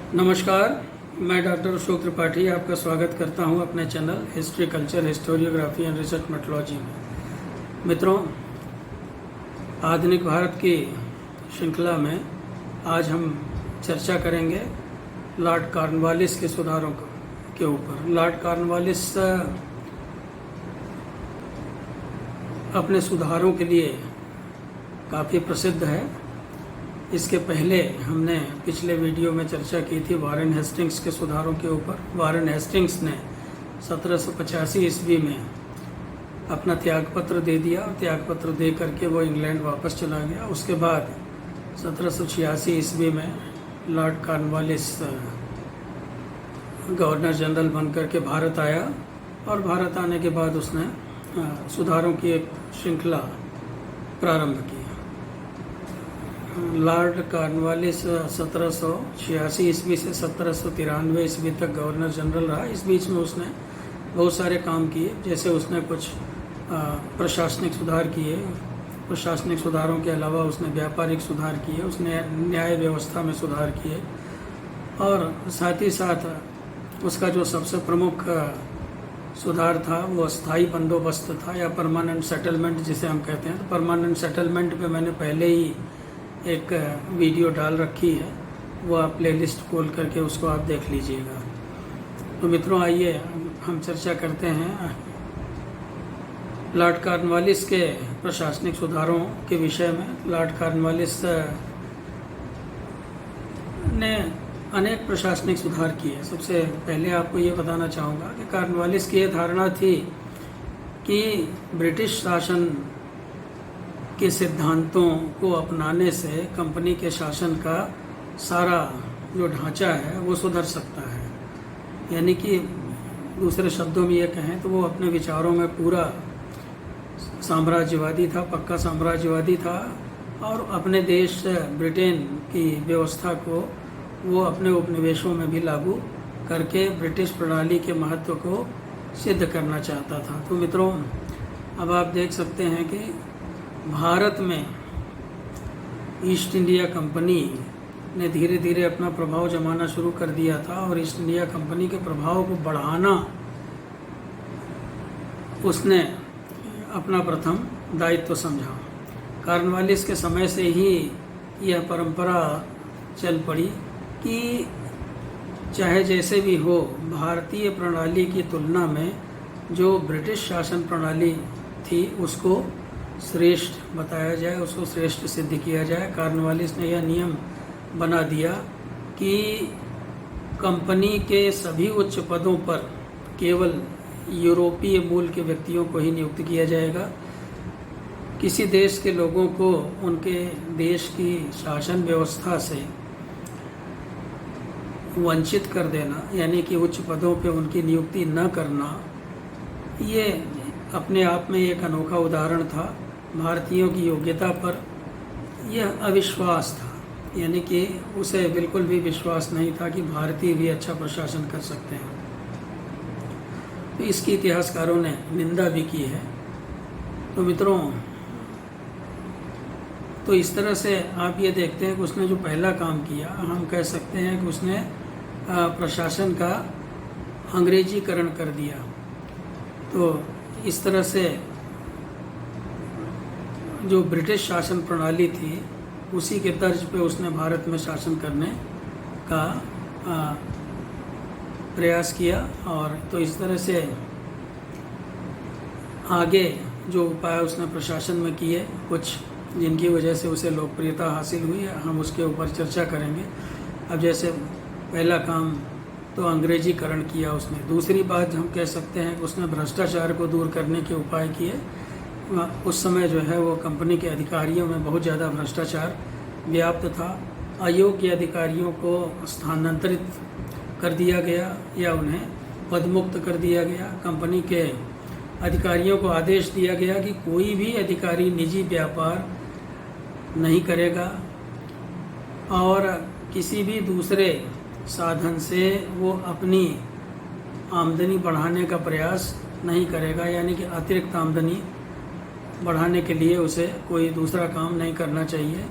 नमस्कार, मैं डॉक्टर अशोक त्रिपाठी आपका स्वागत करता हूं अपने channel history culture historiography and research methodology में। मित्रों, आधुनिक भारत की श्रृंखला में आज हम चर्चा करेंगे लॉर्ड कॉर्नवालिस के सुधारों के ऊपर। लॉर्ड कॉर्नवालिस अपने सुधारों के लिए काफ़ी प्रसिद्ध है। इसके पहले हमने पिछले वीडियो में चर्चा की थी वारेन हेस्टिंग्स के सुधारों के ऊपर। वारेन हेस्टिंग्स ने 1785 ईस्वी में अपना त्यागपत्र दे दिया और त्यागपत्र दे करके वो इंग्लैंड वापस चला गया। उसके बाद 1786 ईस्वी में लॉर्ड कॉर्नवालिस गवर्नर जनरल बन करके भारत आया और भारत आने के बाद उसने सुधारों की एक श्रृंखला प्रारंभ की। लॉर्ड कॉर्नवालिस 1786 ईस्वी से 1793 ईस्वी तक गवर्नर जनरल रहा। इस बीच में उसने बहुत सारे काम किए, जैसे उसने कुछ प्रशासनिक सुधार किए। प्रशासनिक सुधारों के अलावा उसने व्यापारिक सुधार किए, उसने न्याय व्यवस्था में सुधार किए और साथ ही साथ उसका जो सबसे प्रमुख सुधार था वो स्थायी बंदोबस्त था या परमानेंट सेटलमेंट जिसे हम कहते हैं। तो परमानेंट सेटलमेंट पे मैंने पहले ही एक वीडियो डाल रखी है, वो आप प्लेलिस्ट खोल करके उसको आप देख लीजिएगा। तो मित्रों, आइए हम चर्चा करते हैं लॉर्ड कॉर्नवालिस के प्रशासनिक सुधारों के विषय में। लॉर्ड कॉर्नवालिस ने अनेक प्रशासनिक सुधार किए। सबसे पहले आपको ये बताना चाहूँगा कि कॉर्नवालिस की ये धारणा थी कि ब्रिटिश शासन के सिद्धांतों को अपनाने से कंपनी के शासन का सारा जो ढांचा है वो सुधर सकता है। यानी कि दूसरे शब्दों में ये कहें तो वो अपने विचारों में पूरा साम्राज्यवादी था, पक्का साम्राज्यवादी था और अपने देश ब्रिटेन की व्यवस्था को वो अपने उपनिवेशों में भी लागू करके ब्रिटिश प्रणाली के महत्व को सिद्ध करना चाहता था। तो मित्रों, अब आप देख सकते हैं कि भारत में ईस्ट इंडिया कंपनी ने धीरे धीरे अपना प्रभाव जमाना शुरू कर दिया था और ईस्ट इंडिया कंपनी के प्रभाव को बढ़ाना उसने अपना प्रथम दायित्व समझा। कॉर्नवालिस के समय से ही यह परंपरा चल पड़ी कि चाहे जैसे भी हो, भारतीय प्रणाली की तुलना में जो ब्रिटिश शासन प्रणाली थी उसको श्रेष्ठ बताया जाए, उसको श्रेष्ठ सिद्ध किया जाए। कॉर्नवालिस ने यह नियम बना दिया कि कंपनी के सभी उच्च पदों पर केवल यूरोपीय मूल के व्यक्तियों को ही नियुक्त किया जाएगा। किसी देश के लोगों को उनके देश की शासन व्यवस्था से वंचित कर देना, यानी कि उच्च पदों पे उनकी नियुक्ति न करना, ये अपने आप में एक अनोखा उदाहरण था। भारतीयों की योग्यता पर यह अविश्वास था, यानी कि उसे बिल्कुल भी विश्वास नहीं था कि भारतीय भी अच्छा प्रशासन कर सकते हैं। तो इसकी इतिहासकारों ने निंदा भी की है। तो मित्रों, तो इस तरह से आप ये देखते हैं कि उसने जो पहला काम किया, हम कह सकते हैं कि उसने प्रशासन का अंग्रेजीकरण कर दिया। तो इस तरह से जो ब्रिटिश शासन प्रणाली थी उसी के तर्ज पे उसने भारत में शासन करने का प्रयास किया। और तो इस तरह से आगे जो उपाय उसने प्रशासन में किए, कुछ जिनकी वजह से उसे लोकप्रियता हासिल हुई, हम उसके ऊपर चर्चा करेंगे। अब जैसे पहला काम तो अंग्रेजीकरण किया उसने। दूसरी बात हम कह सकते हैं कि उसने भ्रष्टाचार को दूर करने के उपाय किए। उस समय जो है वो कंपनी के अधिकारियों में बहुत ज़्यादा भ्रष्टाचार व्याप्त था। अयोग्य अधिकारियों को स्थानांतरित कर दिया गया या उन्हें पदमुक्त कर दिया गया। कंपनी के अधिकारियों को आदेश दिया गया कि कोई भी अधिकारी निजी व्यापार नहीं करेगा और किसी भी दूसरे साधन से वो अपनी आमदनी बढ़ाने का प्रयास नहीं करेगा, यानी कि अतिरिक्त आमदनी बढ़ाने के लिए उसे कोई दूसरा काम नहीं करना चाहिए।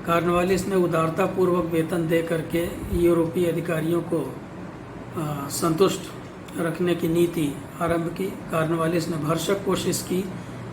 कार्नवालिस ने उदारतापूर्वक वेतन दे करके यूरोपीय अधिकारियों को संतुष्ट रखने की नीति आरंभ की। कार्नवालिस ने भरसक कोशिश की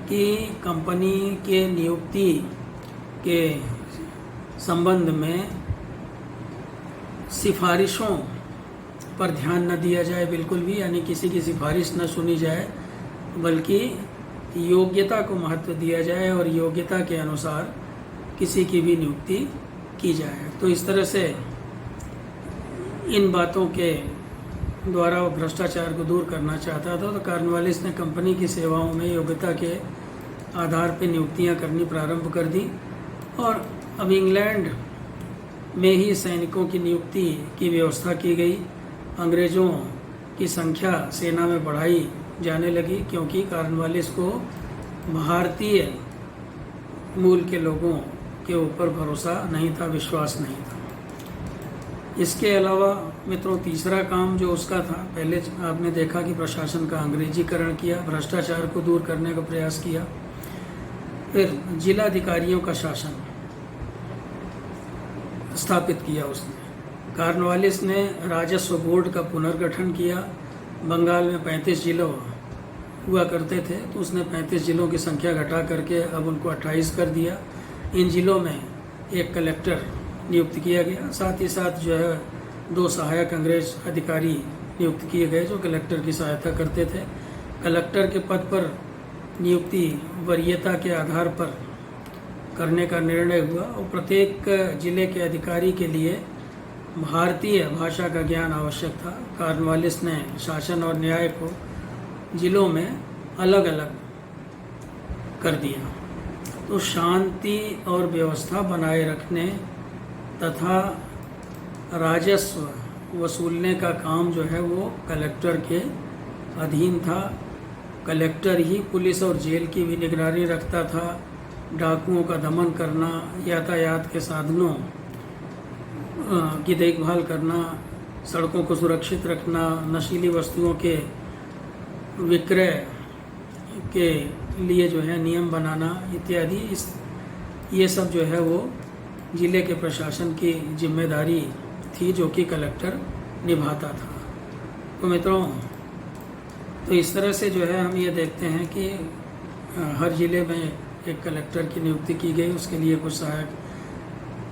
कि कंपनी के नियुक्ति के संबंध में सिफारिशों पर ध्यान न दिया जाए बिल्कुल भी, यानी किसी की सिफारिश न सुनी जाए, बल्कि योग्यता को महत्व दिया जाए और योग्यता के अनुसार किसी की भी नियुक्ति की जाए। तो इस तरह से इन बातों के द्वारा वो भ्रष्टाचार को दूर करना चाहता था। तो कार्नवालिस ने कंपनी की सेवाओं में योग्यता के आधार पर नियुक्तियां करनी प्रारंभ कर दी और अब इंग्लैंड में ही सैनिकों की नियुक्ति की व्यवस्था की गई। अंग्रेज़ों की संख्या सेना में बढ़ाई जाने लगी क्योंकि कार्नवालिस को भारतीय मूल के लोगों के ऊपर भरोसा नहीं था, विश्वास नहीं था। इसके अलावा मित्रों, तीसरा काम जो उसका था, पहले आपने देखा कि प्रशासन का अंग्रेजीकरण किया, भ्रष्टाचार को दूर करने का प्रयास किया। फिर जिलाधिकारियों का शासन स्थापित किया उसने। कार्नवालिस ने राजस्व बोर्ड का पुनर्गठन किया। बंगाल में 35 जिलों हुआ करते थे, तो उसने 35 जिलों की संख्या घटा करके अब उनको 28 कर दिया। इन जिलों में एक कलेक्टर नियुक्त किया गया, साथ ही साथ जो है 2 सहायक अंग्रेज अधिकारी नियुक्त किए गए जो कलेक्टर की सहायता करते थे। कलेक्टर के पद पर नियुक्ति वरीयता के आधार पर करने का निर्णय हुआ और प्रत्येक जिले के अधिकारी के लिए भारतीय भाषा का ज्ञान आवश्यक था। कार्नवालिस ने शासन और न्याय को जिलों में अलग अलग कर दिया। तो शांति और व्यवस्था बनाए रखने तथा राजस्व वसूलने का काम जो है वो कलेक्टर के अधीन था। कलेक्टर ही पुलिस और जेल की भी निगरानी रखता था। डाकुओं का दमन करना, यातायात के साधनों की देखभाल करना, सड़कों को सुरक्षित रखना, नशीली वस्तुओं के विक्रय के लिए जो है नियम बनाना इत्यादि, ये सब जो है वो जिले के प्रशासन की जिम्मेदारी थी जो कि कलेक्टर निभाता था। तो मित्रों, तो इस तरह से जो है हम ये देखते हैं कि हर ज़िले में एक कलेक्टर की नियुक्ति की गई, उसके लिए कुछ सहायक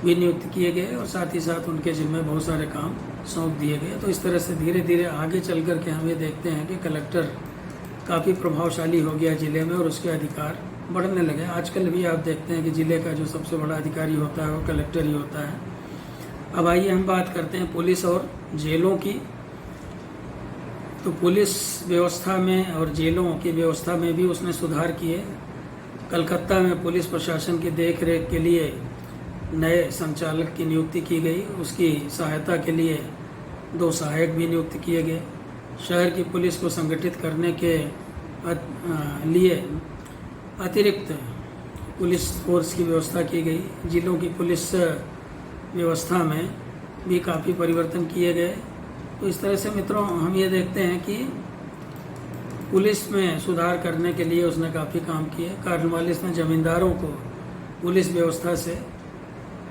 भी नियुक्त किए गए और साथ ही साथ उनके जिम्मे बहुत सारे काम सौंप दिए गए। तो इस तरह से धीरे धीरे आगे चल कर के हम ये देखते हैं कि कलेक्टर काफ़ी प्रभावशाली हो गया ज़िले में और उसके अधिकार बढ़ने लगे। आजकल भी आप देखते हैं कि ज़िले का जो सबसे बड़ा अधिकारी होता है वो कलेक्टर ही होता है। अब आइए हम बात करते हैं पुलिस और जेलों की। तो पुलिस व्यवस्था में और जेलों की व्यवस्था में भी उसने सुधार किए। कलकत्ता में पुलिस प्रशासन की देखरेख के लिए नए संचालक की नियुक्ति की गई। उसकी सहायता के लिए 2 सहायक भी नियुक्त किए गए। शहर की पुलिस को संगठित करने के लिए अतिरिक्त पुलिस फोर्स की व्यवस्था की गई। जिलों की पुलिस व्यवस्था में भी काफ़ी परिवर्तन किए गए। तो इस तरह से मित्रों हम ये देखते हैं कि पुलिस में सुधार करने के लिए उसने काफ़ी काम किए। कार्नवालिस ने जमींदारों को पुलिस व्यवस्था से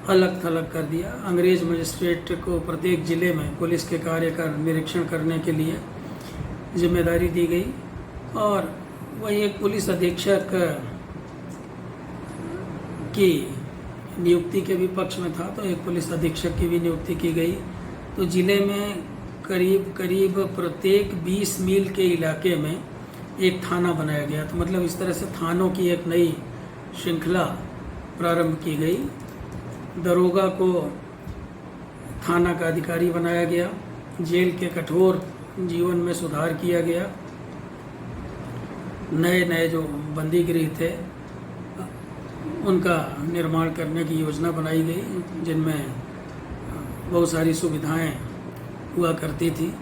अलग थलग कर दिया। अंग्रेज मजिस्ट्रेट को प्रत्येक ज़िले में पुलिस के कार्य का निरीक्षण करने के लिए जिम्मेदारी दी गई और वही एक पुलिस अधीक्षक की नियुक्ति के भी पक्ष में था, तो एक पुलिस अधीक्षक की भी नियुक्ति की गई। तो ज़िले में करीब करीब प्रत्येक 20 मील के इलाके में एक थाना बनाया गया। तो मतलब इस तरह से थानों की एक नई श्रृंखला प्रारंभ की गई। दरोगा को थाना का अधिकारी बनाया गया। जेल के कठोर जीवन में सुधार किया गया। नए नए जो बंदी गृह थे उनका निर्माण करने की योजना बनाई गई, जिनमें बहुत सारी सुविधाएं हुआ करती थी।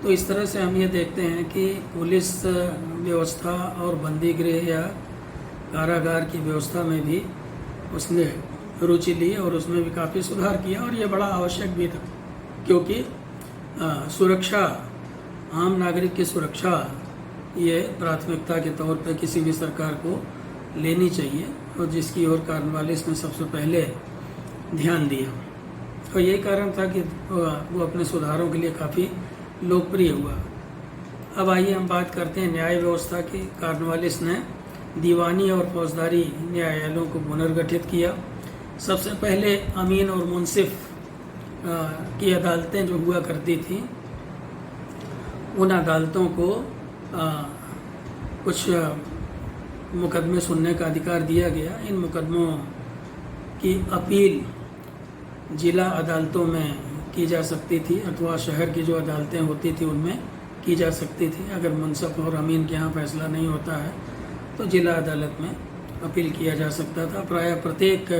तो इस तरह से हम ये देखते हैं कि पुलिस व्यवस्था और बंदी गृह या कारागार की व्यवस्था में भी उसने रुचि ली और उसमें भी काफ़ी सुधार किया और ये बड़ा आवश्यक भी था, क्योंकि सुरक्षा, आम नागरिक की सुरक्षा ये प्राथमिकता के तौर पर किसी भी सरकार को लेनी चाहिए और जिसकी ओर कार्नवालिस ने सबसे पहले ध्यान दिया और यही कारण था कि वो अपने सुधारों के लिए काफ़ी लोकप्रिय हुआ। अब आइए हम बात करते हैं न्याय व्यवस्था की। कॉर्नवालिस ने दीवानी और फौजदारी न्यायालयों को पुनर्गठित किया। सबसे पहले अमीन और मुंसिफ की अदालतें जो हुआ करती थी, उन अदालतों को कुछ मुकदमे सुनने का अधिकार दिया गया। इन मुकदमों की अपील जिला अदालतों में की जा सकती थी अथवा शहर की जो अदालतें होती थी उनमें की जा सकती थी। अगर मुंसिफ और अमीन के यहाँ फैसला नहीं होता है तो जिला अदालत में अपील किया जा सकता था। प्रायः प्रत्येक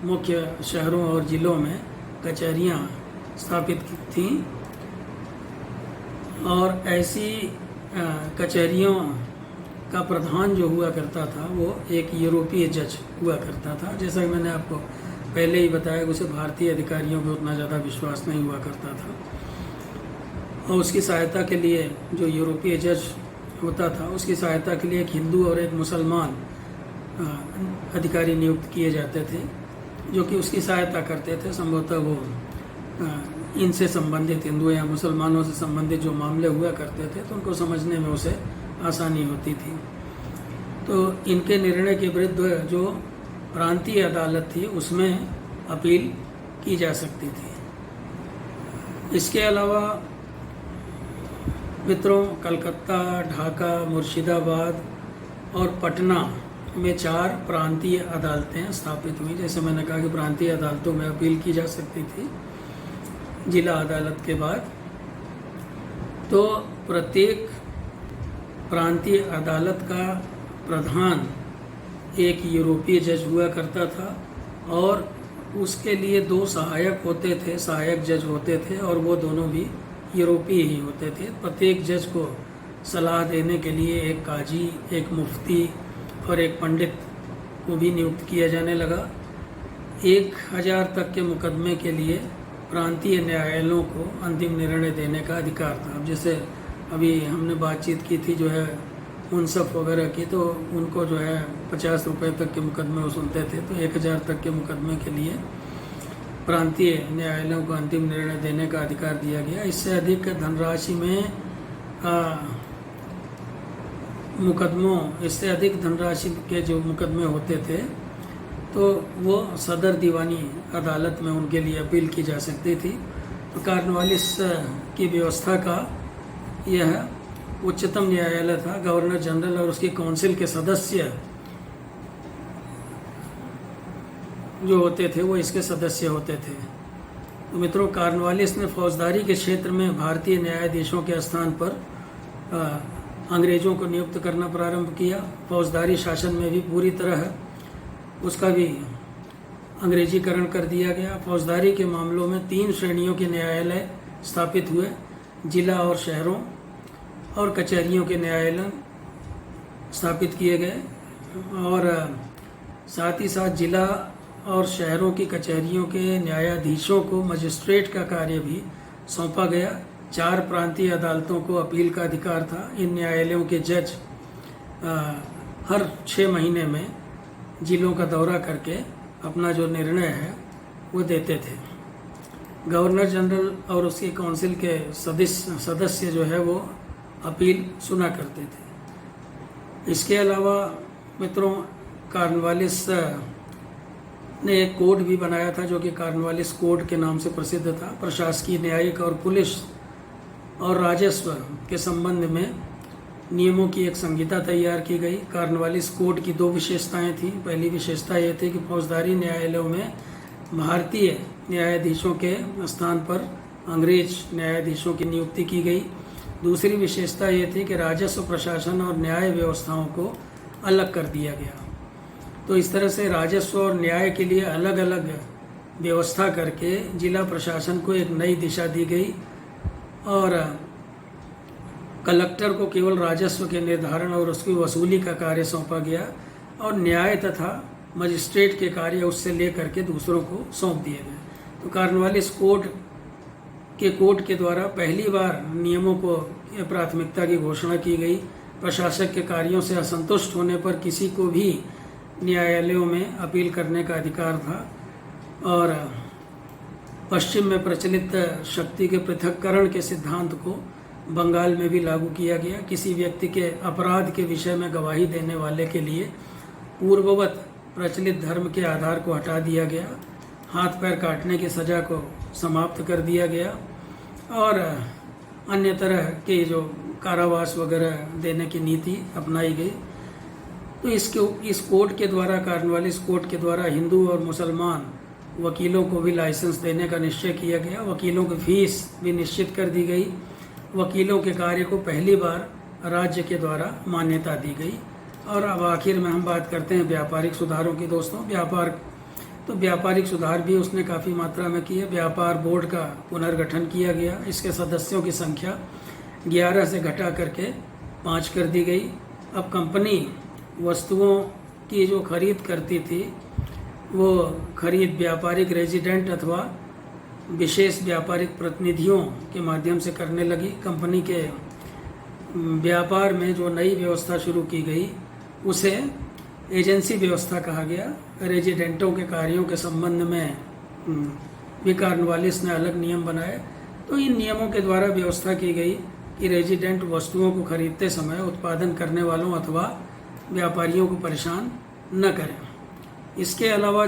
मुख्य शहरों और ज़िलों में कचहरियाँ स्थापित थीं और ऐसी कचहरियों का प्रधान जो हुआ करता था वो एक यूरोपीय जज हुआ करता था। जैसा कि मैंने आपको पहले ही बताया, उसे भारतीय अधिकारियों पर उतना ज़्यादा विश्वास नहीं हुआ करता था और उसकी सहायता के लिए जो यूरोपीय जज होता था उसकी सहायता के लिए एक हिंदू और एक मुसलमान अधिकारी नियुक्त किए जाते थे जो कि उसकी सहायता करते थे। संभवतः वो इनसे संबंधित, हिंदू या मुसलमानों से संबंधित जो मामले हुआ करते थे तो उनको समझने में उसे आसानी होती थी। तो इनके निर्णय के विरुद्ध जो प्रांतीय अदालत थी उसमें अपील की जा सकती थी। इसके अलावा मित्रों, कलकत्ता, ढाका, मुर्शिदाबाद और पटना में 4 प्रांतीय अदालतें स्थापित हुई। जैसे मैंने कहा कि प्रांतीय अदालतों में अपील की जा सकती थी जिला अदालत के बाद। तो प्रत्येक प्रांतीय अदालत का प्रधान एक यूरोपीय जज हुआ करता था और उसके लिए 2 सहायक होते थे, सहायक जज होते थे और वो दोनों भी यूरोपीय ही होते थे। प्रत्येक जज को सलाह देने के लिए एक काजी, एक मुफ्ती और एक पंडित को भी नियुक्त किया जाने लगा। 1000 तक के मुकदमे के लिए प्रांतीय न्यायालयों को अंतिम निर्णय देने का अधिकार था। अब जैसे अभी हमने बातचीत की थी जो है मुंसिफ वगैरह की, तो उनको जो है 50 रुपये तक के मुकदमे वो सुनते थे, तो 1000 तक के मुकदमे के लिए प्रांतीय न्यायालयों को अंतिम निर्णय देने का अधिकार दिया गया। इससे अधिक धनराशि में इससे अधिक धनराशि के जो मुकदमे होते थे तो वो सदर दीवानी अदालत में उनके लिए अपील की जा सकती थी। तो कॉर्नवालिस की व्यवस्था का यह उच्चतम न्यायालय था। गवर्नर जनरल और उसकी काउंसिल के सदस्य जो होते थे वो इसके सदस्य होते थे। तो मित्रों, कॉर्नवालिस ने फौजदारी के क्षेत्र में भारतीय न्यायाधीशों के स्थान पर अंग्रेजों को नियुक्त करना प्रारंभ किया। फौजदारी शासन में भी पूरी तरह उसका भी अंग्रेजीकरण कर दिया गया। फौजदारी के मामलों में 3 श्रेणियों के न्यायालय स्थापित हुए, जिला और शहरों और कचहरियों के न्यायालय स्थापित किए गए और साथ ही साथ जिला और शहरों की कचहरियों के न्यायाधीशों को मजिस्ट्रेट का कार्य भी सौंपा गया। 4 प्रांतीय अदालतों को अपील का अधिकार था। इन न्यायालयों के जज हर 6 महीने में जिलों का दौरा करके अपना जो निर्णय है वो देते थे। गवर्नर जनरल और उसकी काउंसिल के सदस्य जो है वो अपील सुना करते थे। इसके अलावा मित्रों, कॉर्नवालिस ने एक कोड भी बनाया था जो कि कॉर्नवालिस कोड के नाम से प्रसिद्ध था। प्रशासकीय, न्यायिक और पुलिस और राजस्व के संबंध में नियमों की एक संहिता तैयार की गई। कॉर्नवालिस कोड की 2 विशेषताएं थीं। पहली विशेषता ये थी कि फौजदारी न्यायालयों में भारतीय न्यायाधीशों के स्थान पर अंग्रेज न्यायाधीशों की नियुक्ति की गई। दूसरी विशेषता ये थी कि राजस्व प्रशासन और न्याय व्यवस्थाओं को अलग कर दिया गया। तो इस तरह से राजस्व और न्याय के लिए अलग अलग व्यवस्था करके जिला प्रशासन को एक नई दिशा दी गई और कलेक्टर को केवल राजस्व के निर्धारण और उसकी वसूली का कार्य सौंपा गया और न्याय तथा मजिस्ट्रेट के कार्य उससे लेकर के दूसरों को सौंप दिए गए। तो कॉर्नवालिस कोड के द्वारा पहली बार नियमों को प्राथमिकता की घोषणा की गई। प्रशासक के कार्यों से असंतुष्ट होने पर किसी को भी न्यायालयों में अपील करने का अधिकार था और पश्चिम में प्रचलित शक्ति के पृथक्करण के सिद्धांत को बंगाल में भी लागू किया गया। किसी व्यक्ति के अपराध के विषय में गवाही देने वाले के लिए पूर्ववत प्रचलित धर्म के आधार को हटा दिया गया। हाथ पैर काटने की सज़ा को समाप्त कर दिया गया और अन्य तरह के जो कारावास वगैरह देने की नीति अपनाई गई। तो इस कोर्ट के द्वारा, कार्नवालिस कोर्ट के द्वारा हिंदू और मुसलमान वकीलों को भी लाइसेंस देने का निश्चय किया गया। वकीलों की फीस भी निश्चित कर दी गई। वकीलों के कार्य को पहली बार राज्य के द्वारा मान्यता दी गई। और अब आखिर में हम बात करते हैं व्यापारिक सुधारों की। दोस्तों, व्यापारिक सुधार भी उसने काफ़ी मात्रा में किए। व्यापार बोर्ड का पुनर्गठन किया गया। इसके सदस्यों की संख्या 11 से घटा करके 5 कर दी गई। अब कंपनी वस्तुओं की जो खरीद करती थी वो खरीद व्यापारिक रेजिडेंट अथवा विशेष व्यापारिक प्रतिनिधियों के माध्यम से करने लगी। कंपनी के व्यापार में जो नई व्यवस्था शुरू की गई उसे एजेंसी व्यवस्था कहा गया। रेजिडेंटों के कार्यों के संबंध में भी कार्नवालिस ने अलग नियम बनाए। तो इन नियमों के द्वारा व्यवस्था की गई कि रेजिडेंट वस्तुओं को खरीदते समय उत्पादन करने वालों अथवा व्यापारियों को परेशान न करें। इसके अलावा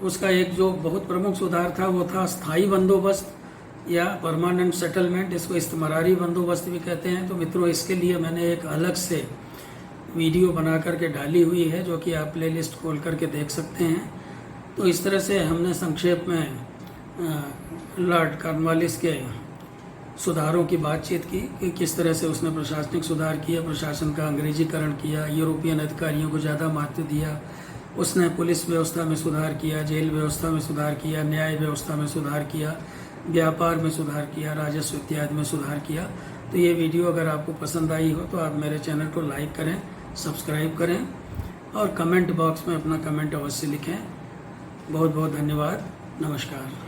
उसका एक जो बहुत प्रमुख सुधार था वो था स्थायी बंदोबस्त या परमानेंट सेटलमेंट। इसको इस्तेमारी बंदोबस्त भी कहते हैं। तो मित्रों, इसके लिए मैंने एक अलग से वीडियो बना करके डाली हुई है जो कि आप प्लेलिस्ट खोल करके देख सकते हैं। तो इस तरह से हमने संक्षेप में लॉर्ड कॉर्नवालिस के सुधारों की बातचीत की कि किस तरह से उसने प्रशासनिक सुधार किया, प्रशासन का अंग्रेजीकरण किया, यूरोपियन अधिकारियों को ज़्यादा महत्व दिया, उसने पुलिस व्यवस्था में सुधार किया, जेल व्यवस्था में सुधार किया, न्याय व्यवस्था में सुधार किया, व्यापार में सुधार किया, राजस्व इत्यादि में सुधार किया। तो ये वीडियो अगर आपको पसंद आई हो तो आप मेरे चैनल को लाइक करें, सब्सक्राइब करें और कमेंट बॉक्स में अपना कमेंट अवश्य लिखें। बहुत बहुत धन्यवाद। नमस्कार।